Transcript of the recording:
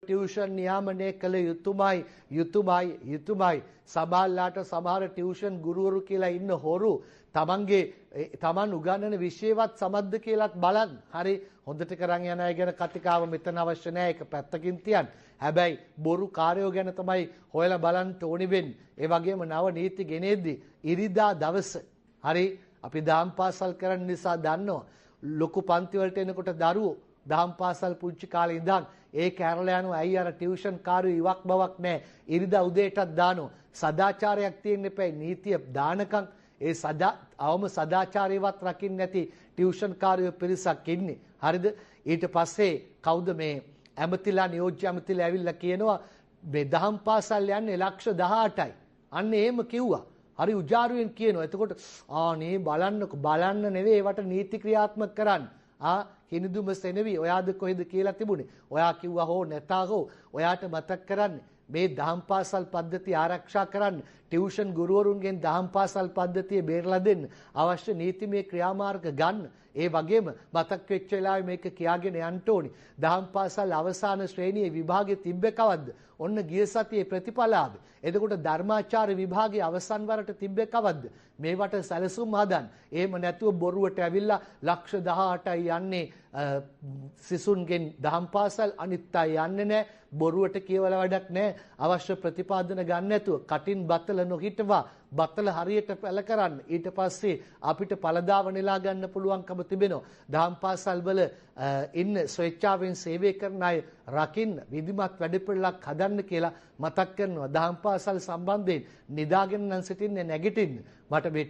Tuition नियामනය කළ යුතුමයි සමහරලාට සමහර ටියුෂන් ගුරුවරු කියලා ඉන්න හොරු තමන් උගන්වන විෂයවත් සමද්ද කියලාත් බලන්න. හරි හොඳට කරන් යන අය ගැන කතිකාව මෙතන අවශ්‍ය නැහැ. ඒක පැත්තකින් තියන්න. හැබැයි බොරු කාර්යෝ ගැන තමයි හොයලා බලන්න ඕනි වෙන්නේ. ඒ වගේම නව නීති ගෙනෙද්දි ඉරිදා දවස හරි අපි දහම් පාසල් කරන්න නිසා දන්නවා ලොකු පන්ති වලට එනකොට දරුවෝ දහම් පාසල් පුංචි කාලේ ඉඳන් ඒ කැරලා යනවා. ඇයි අර ටියුෂන් කාර්යෝ ඉවක් බවක් නැහැ. ඉරිදා උදේටත් දානවා. සදාචාරයක් තියෙන්න එපා. නීතිය දානකම් ඒ අවම සදාචාරයවත් රකින්න නැති ටියුෂන් කාර්යෝ පිරිසක් ඉන්නේ. හරිද? ඊට පස්සේ කවුද මේ ඇමතිලා නියෝජ්‍ය ඇමතිලා ඇවිල්ලා කියනවා මේ දහම් පාසල් යන්නේ ලක්ෂ 18යි. අන්න එහෙම කිව්වා. හරි උජාරුවෙන් කියනවා. එතකොට ආනේ බලන්න නෙවෙයි ඒවට නීති ක්‍රියාත්මක කරන්න. හිනිදුම සෙනවි ඔයාද කොහෙද කියලා තිබුණේ. ඔයා කිව්වා හෝ නැතා හෝ ඔයාට මතක් කරන්න මේ දහම් පාසල් පද්ධතිය ආරක්ෂා කරන්න ටියුෂන් ගුරුවරුන්ගෙන් දහම් පාසල් පද්ධතිය බේරලා දෙන්න අවශ්‍ය නීතිමය ක්‍රියාමාර්ග ගන්න. ඒ වගේම මතක් වෙච්ච වෙලාවේ මේක කියාගෙන යන්න ඕනි. දහම් පාසල් අවසාන ශ්‍රේණියේ විභාගෙ තිබ්බේ කවද්ද? ඔන්න ගිය සතියේ ප්‍රතිඵල ආවේ. එතකොට ධර්මාචාර්ය විභාගයේ අවසන් වරට තිබ්බේ කවද්ද? මේවට සැලසුම් හදන්න. එහෙම නැතුව බොරුවට ඇවිල්ලා ලක්ෂ 18යි යන්නේ සිසුන්ගෙන් දහම් පාසල් අනිත් අය යන්නේ නැහැ. බොරුවට කියවලා වැඩක් නැහැ. අවශ්‍ය ප්‍රතිපාදන ගන්න නැතුව කටින් බතල නොහිටවා බතල හරියට පැල කරන්න. ඊට පස්සේ අපිට පළදාව නෙලා ගන්න පුළුවන්කම තිබෙනවා. දහම් පාසල් වල ඉන්න ස්වේච්ඡාවෙන් සේවය කරන අය රකින්න විධිමත් වැඩපිළිවෙලක් හදන්න කියලා මතක් කරනවා. දහම් පාසල් සම්බන්ධයෙන් නිදාගෙන නම් සිටින්නේ නැගිටින්න. මට මේ